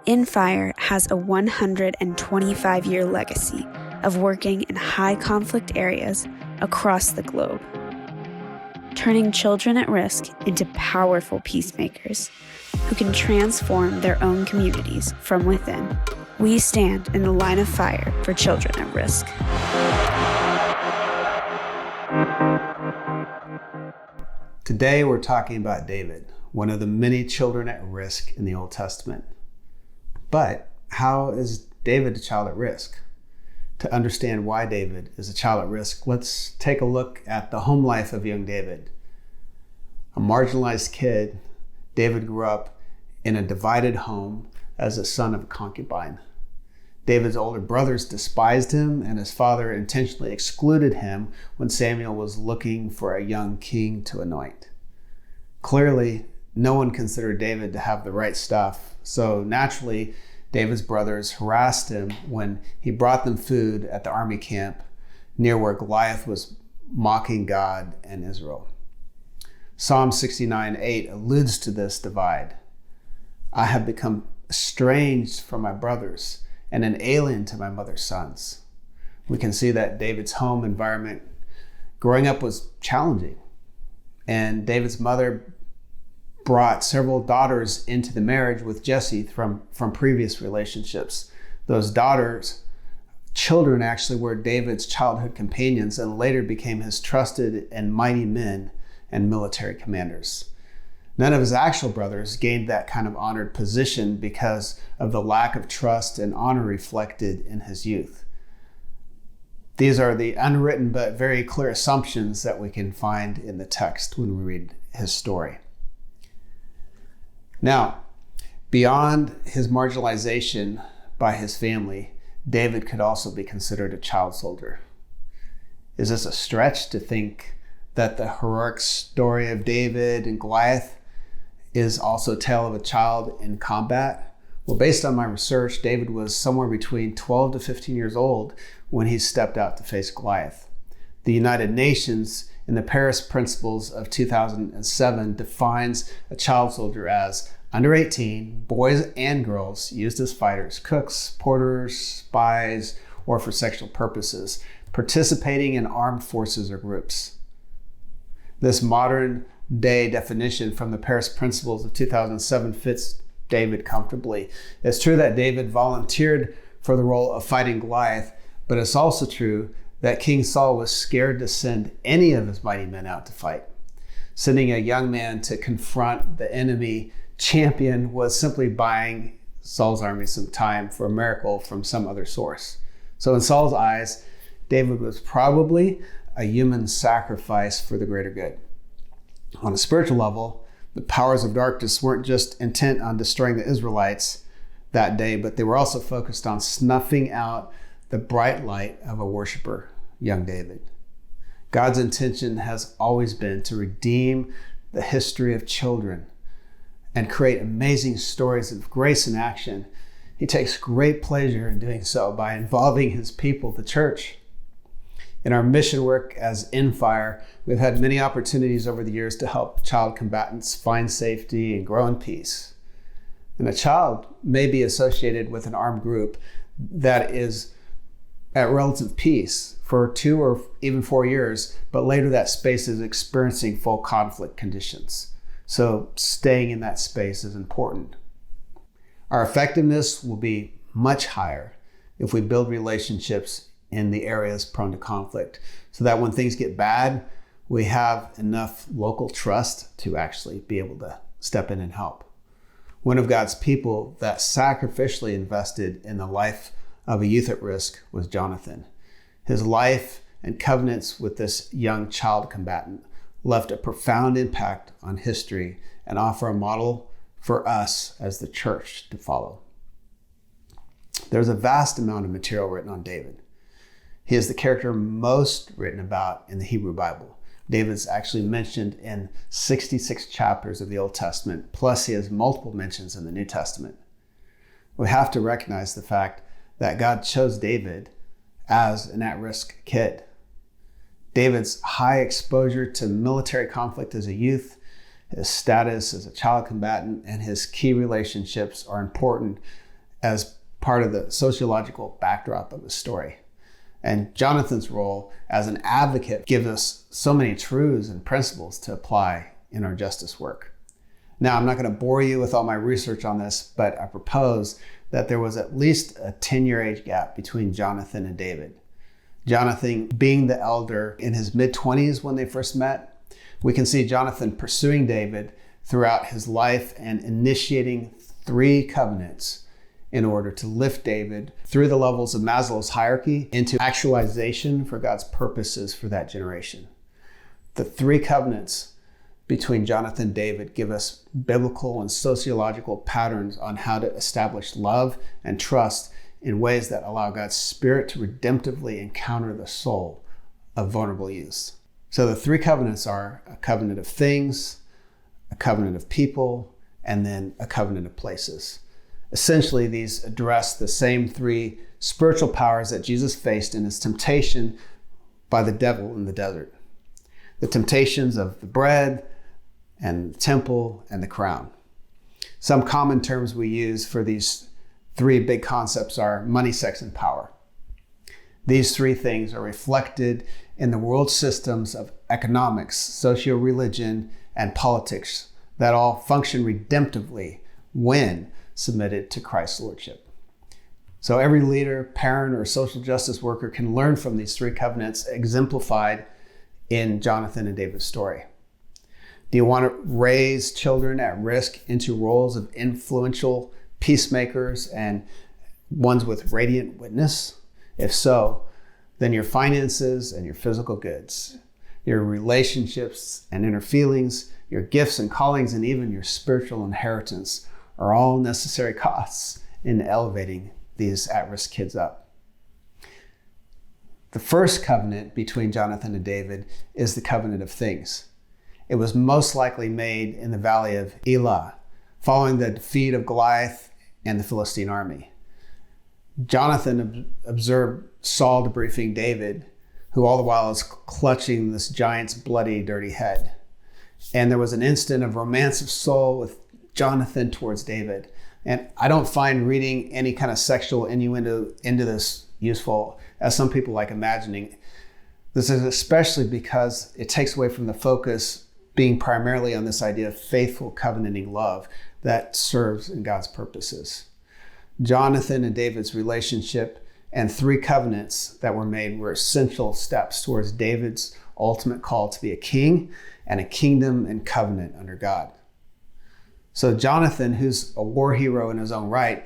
In Fire has a 125-year legacy of working in high-conflict areas across the globe, turning children at risk into powerful peacemakers who can transform their own communities from within. We stand in the line of fire for children at risk. Today we're talking about David, one of the many children at risk in the Old Testament. But how is David a child at risk? To understand why David is a child at risk, let's take a look at the home life of young David. A marginalized kid, David grew up in a divided home as a son of a concubine. David's older brothers despised him, and his father intentionally excluded him when Samuel was looking for a young king to anoint. Clearly, no one considered David to have the right stuff, so naturally, David's brothers harassed him when he brought them food at the army camp near where Goliath was mocking God and Israel. Psalm 69:8 alludes to this divide. I have become estranged from my brothers and an alien to my mother's sons. We can see that David's home environment growing up was challenging, and David's mother brought several daughters into the marriage with Jesse from previous relationships. Those children actually were David's childhood companions and later became his trusted and mighty men and military commanders. None of his actual brothers gained that kind of honored position because of the lack of trust and honor reflected in his youth. These are the unwritten but very clear assumptions that we can find in the text when we read his story. Now, beyond his marginalization by his family, David could also be considered a child soldier. Is this a stretch to think that the heroic story of David and Goliath is also a tale of a child in combat? Well, based on my research, David was somewhere between 12 to 15 years old when he stepped out to face Goliath. The United Nations in the Paris Principles of 2007 defines a child soldier as under 18, boys and girls used as fighters, cooks, porters, spies, or for sexual purposes, participating in armed forces or groups. This modern day definition from the Paris Principles of 2007 fits David comfortably. It's true that David volunteered for the role of fighting Goliath, but it's also true that King Saul was scared to send any of his mighty men out to fight. Sending a young man to confront the enemy champion was simply buying Saul's army some time for a miracle from some other source. So in Saul's eyes, David was probably a human sacrifice for the greater good. On a spiritual level, the powers of darkness weren't just intent on destroying the Israelites that day, but they were also focused on snuffing out the bright light of a worshiper, young David. God's intention has always been to redeem the history of children and create amazing stories of grace and action. He takes great pleasure in doing so by involving his people, the church. In our mission work as In Fire, we've had many opportunities over the years to help child combatants find safety and grow in peace. And a child may be associated with an armed group that is at relative peace for 2 or even 4 years, but later that space is experiencing full conflict conditions. So staying in that space is important. Our effectiveness will be much higher if we build relationships in the areas prone to conflict, so that when things get bad, we have enough local trust to actually be able to step in and help. One of God's people that sacrificially invested in the life of a youth at risk was Jonathan. His life and covenants with this young child combatant left a profound impact on history and offer a model for us as the church to follow. There's a vast amount of material written on David. He is the character most written about in the Hebrew Bible. David's actually mentioned in 66 chapters of the Old Testament, plus he has multiple mentions in the New Testament. We have to recognize the fact that God chose David as an at-risk kid. David's high exposure to military conflict as a youth, his status as a child combatant, and his key relationships are important as part of the sociological backdrop of the story. And Jonathan's role as an advocate gives us so many truths and principles to apply in our justice work. Now, I'm not going to bore you with all my research on this, but I propose that there was at least a 10-year age gap between Jonathan and David. Jonathan being the elder in his mid-20s when they first met. We can see Jonathan pursuing David throughout his life and initiating 3 covenants in order to lift David through the levels of Maslow's hierarchy into actualization for God's purposes for that generation. The 3 covenants between Jonathan and David give us biblical and sociological patterns on how to establish love and trust in ways that allow God's Spirit to redemptively encounter the soul of vulnerable youth. So the 3 covenants are a covenant of things, a covenant of people, and then a covenant of places. Essentially, these address the same 3 spiritual powers that Jesus faced in his temptation by the devil in the desert. The temptations of the bread and the temple and the crown. Some common terms we use for these 3 big concepts are money, sex, and power. These 3 things are reflected in the world systems of economics, socio-religion, and politics that all function redemptively when submitted to Christ's lordship. So every leader, parent, or social justice worker can learn from these 3 covenants exemplified in Jonathan and David's story. Do you want to raise children at risk into roles of influential peacemakers and ones with radiant witness? If so, then your finances and your physical goods, your relationships and inner feelings, your gifts and callings, and even your spiritual inheritance are all necessary costs in elevating these at-risk kids up. The first covenant between Jonathan and David is the covenant of things. It was most likely made in the valley of Elah, following the defeat of Goliath and the Philistine army. Jonathan observed Saul debriefing David, who all the while is clutching this giant's bloody, dirty head. And there was an instant of romance of soul with Jonathan towards David. And I don't find reading any kind of sexual innuendo into this useful, as some people like imagining. This is especially because it takes away from the focus being primarily on this idea of faithful covenanting love that serves in God's purposes. Jonathan and David's relationship and 3 covenants that were made were essential steps towards David's ultimate call to be a king and a kingdom and covenant under God. So Jonathan, who's a war hero in his own right,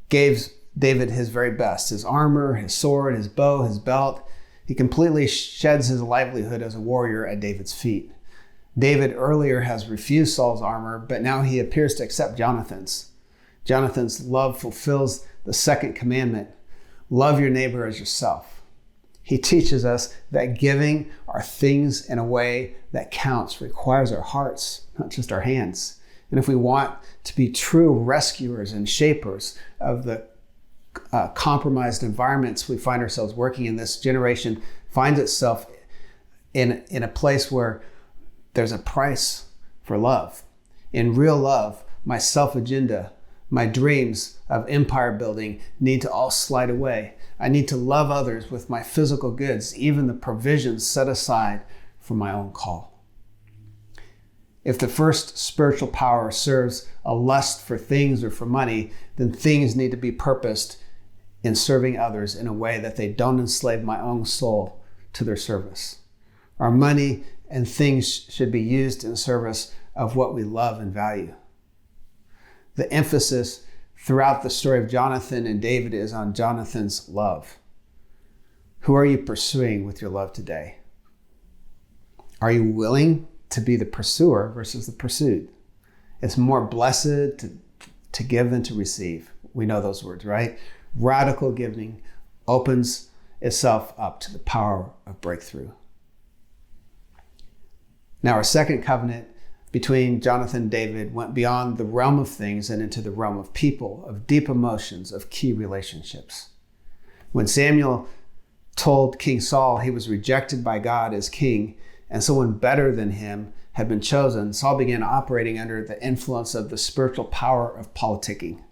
gave David his very best, his armor, his sword, his bow, his belt. He completely sheds his livelihood as a warrior at David's feet. David earlier has refused Saul's armor, but now he appears to accept Jonathan's. Jonathan's love fulfills the 2nd commandment, love your neighbor as yourself. He teaches us that giving our things in a way that counts requires our hearts, not just our hands. And if we want to be true rescuers and shapers of the compromised environments we find ourselves working in, this generation finds itself in a place where there's a price for love. In real love, my self-agenda, my dreams of empire building need to all slide away. I need to love others with my physical goods, even the provisions set aside for my own call. If the first spiritual power serves a lust for things or for money, then things need to be purposed in serving others in a way that they don't enslave my own soul to their service. Our money and things should be used in service of what we love and value. The emphasis throughout the story of Jonathan and David is on Jonathan's love. Who are you pursuing with your love today? Are you willing to be the pursuer versus the pursued? It's more blessed to give than to receive. We know those words, right? Radical giving opens itself up to the power of breakthrough. Now, our second covenant between Jonathan and David went beyond the realm of things and into the realm of people, of deep emotions, of key relationships. When Samuel told King Saul he was rejected by God as king, and someone better than him had been chosen, Saul began operating under the influence of the spiritual power of politicking.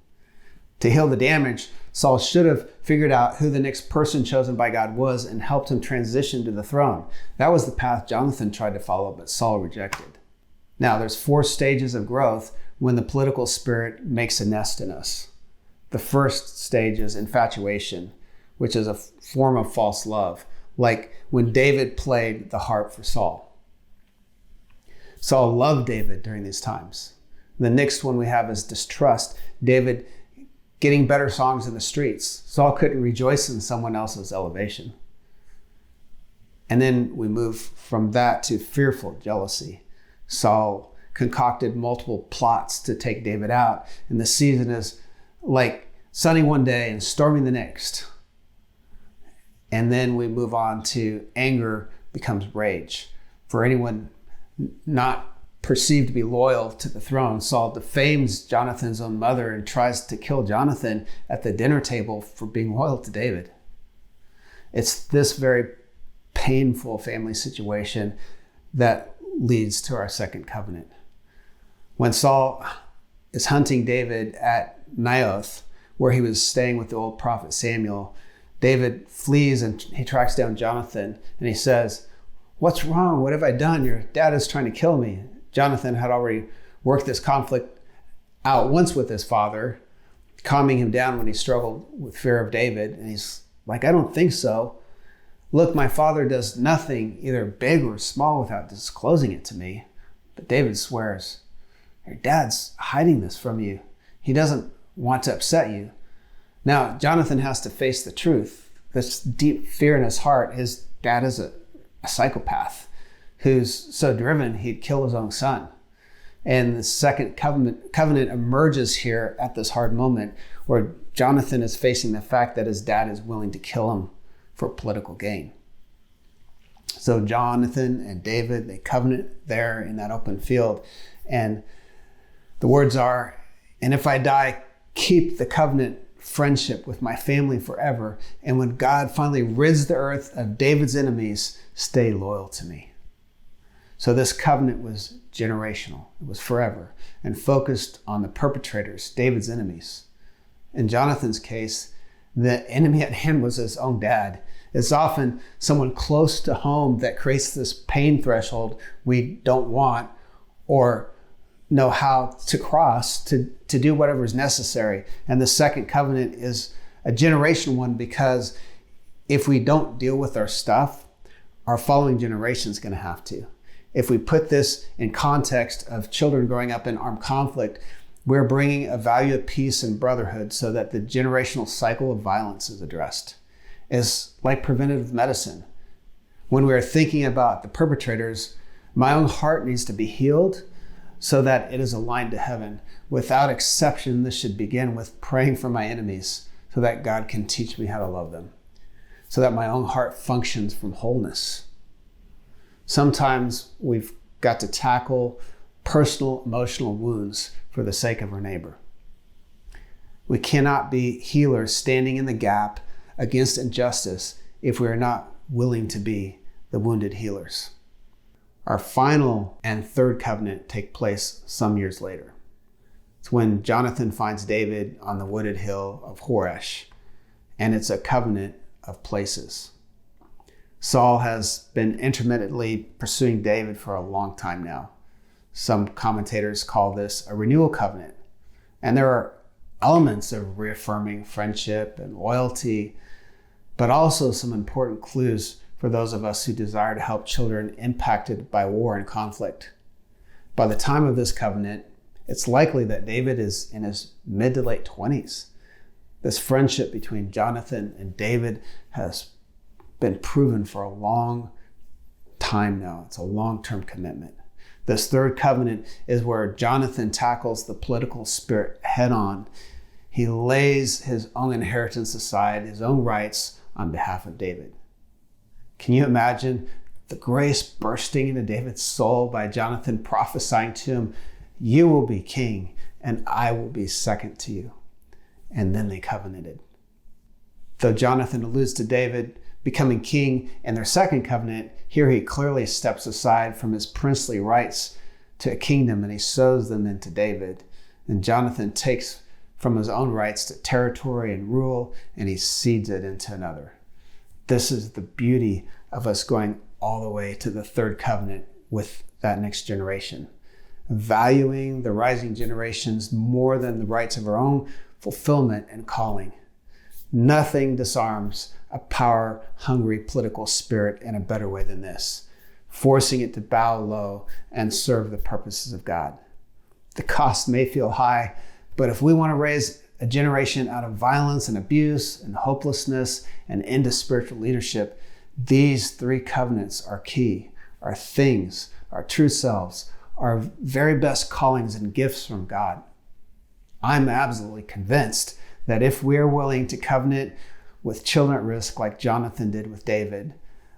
To heal the damage, Saul should have figured out who the next person chosen by God was and helped him transition to the throne. That was the path Jonathan tried to follow, but Saul rejected. Now, there's 4 stages of growth when the political spirit makes a nest in us. The first stage is infatuation, which is a form of false love, like when David played the harp for Saul. Saul loved David during these times. The next one we have is distrust. David getting better songs in the streets. Saul couldn't rejoice in someone else's elevation. And then we move from that to fearful jealousy. Saul concocted multiple plots to take David out, and the season is like sunny one day and stormy the next. And then we move on to anger becomes rage. For anyone not perceived to be loyal to the throne, Saul defames Jonathan's own mother and tries to kill Jonathan at the dinner table for being loyal to David. It's this very painful family situation that leads to our second covenant. When Saul is hunting David at Naioth, where he was staying with the old prophet Samuel, David flees and he tracks down Jonathan and he says, "What's wrong? What have I done? Your dad is trying to kill me." Jonathan had already worked this conflict out once with his father, calming him down when he struggled with fear of David. And he's like, "I don't think so. Look, my father does nothing, either big or small, without disclosing it to me." But David swears, "Your dad's hiding this from you. He doesn't want to upset you." Now, Jonathan has to face the truth. This deep fear in his heart. His dad is a psychopath who's so driven he'd kill his own son. And the second covenant emerges here at this hard moment where Jonathan is facing the fact that his dad is willing to kill him for political gain. So Jonathan and David, they covenant there in that open field. And the words are, "And if I die, keep the covenant friendship with my family forever. And when God finally rids the earth of David's enemies, stay loyal to me." So this covenant was generational. It was forever and focused on the perpetrators, David's enemies. In Jonathan's case, the enemy at hand was his own dad. It's often someone close to home that creates this pain threshold we don't want or know how to cross to do whatever is necessary. And the second covenant is a generational one because if we don't deal with our stuff, our following generation is going to have to. If we put this in context of children growing up in armed conflict, we're bringing a value of peace and brotherhood so that the generational cycle of violence is addressed. It's like preventative medicine. When we're thinking about the perpetrators, my own heart needs to be healed so that it is aligned to heaven. Without exception, this should begin with praying for my enemies so that God can teach me how to love them, so that my own heart functions from wholeness. Sometimes we've got to tackle personal emotional wounds for the sake of our neighbor. We cannot be healers standing in the gap against injustice if we are not willing to be the wounded healers. Our final and third covenant take place some years later. It's when Jonathan finds David on the wooded hill of Horesh, and it's a covenant of places. Saul has been intermittently pursuing David for a long time now. Some commentators call this a renewal covenant. And there are elements of reaffirming friendship and loyalty, but also some important clues for those of us who desire to help children impacted by war and conflict. By the time of this covenant, it's likely that David is in his mid to late 20s. This friendship between Jonathan and David has been proven for a long time now. It's a long-term commitment. This third covenant is where Jonathan tackles the political spirit head on. He lays his own inheritance aside, his own rights on behalf of David. Can you imagine the grace bursting into David's soul by Jonathan prophesying to him, "You will be king and I will be second to you." And then they covenanted. Though Jonathan alludes to David becoming king in their second covenant, here he clearly steps aside from his princely rights to a kingdom and he sows them into David. And Jonathan takes from his own rights to territory and rule, and he cedes it into another. This is the beauty of us going all the way to the third covenant with that next generation, valuing the rising generations more than the rights of our own fulfillment and calling. Nothing disarms a power-hungry political spirit in a better way than this, forcing it to bow low and serve the purposes of God. The cost may feel high, but if we want to raise a generation out of violence and abuse and hopelessness and into spiritual leadership, these three covenants are key. Our things, our true selves, our very best callings and gifts from God. I'm absolutely convinced that if we're willing to covenant with children at risk like Jonathan did with David,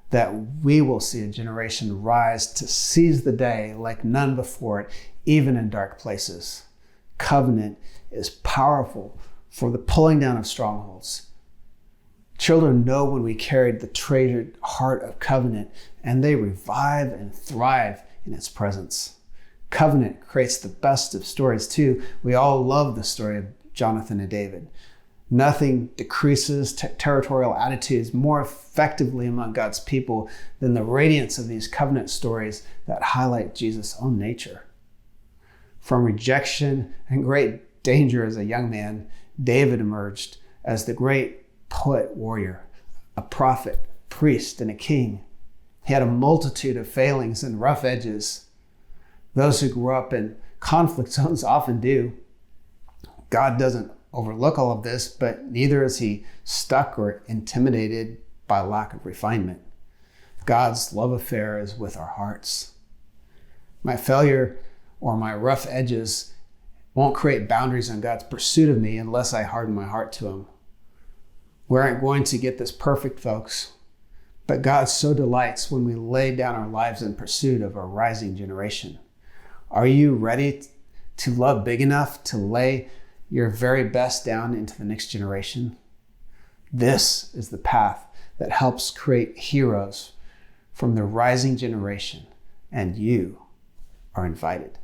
that we will see a generation rise to seize the day like none before it, even in dark places. Covenant is powerful for the pulling down of strongholds. Children know when we carried the treasured heart of covenant, and they revive and thrive in its presence. Covenant creates the best of stories too. We all love the story of Jonathan and David. Nothing decreases territorial attitudes more effectively among God's people than the radiance of these covenant stories that highlight Jesus' own nature. From rejection and great danger as a young man, David emerged as the great poet warrior, a prophet, priest, and a king. He had a multitude of failings and rough edges. Those who grew up in conflict zones often do. God doesn't overlook all of this, but neither is he stuck or intimidated by lack of refinement. God's love affair is with our hearts. My failure or my rough edges won't create boundaries on God's pursuit of me unless I harden my heart to him. We aren't going to get this perfect, folks, but God so delights when we lay down our lives in pursuit of a rising generation. Are you ready to love big enough to lay your very best down into the next generation? This is the path that helps create heroes from the rising generation, and you are invited.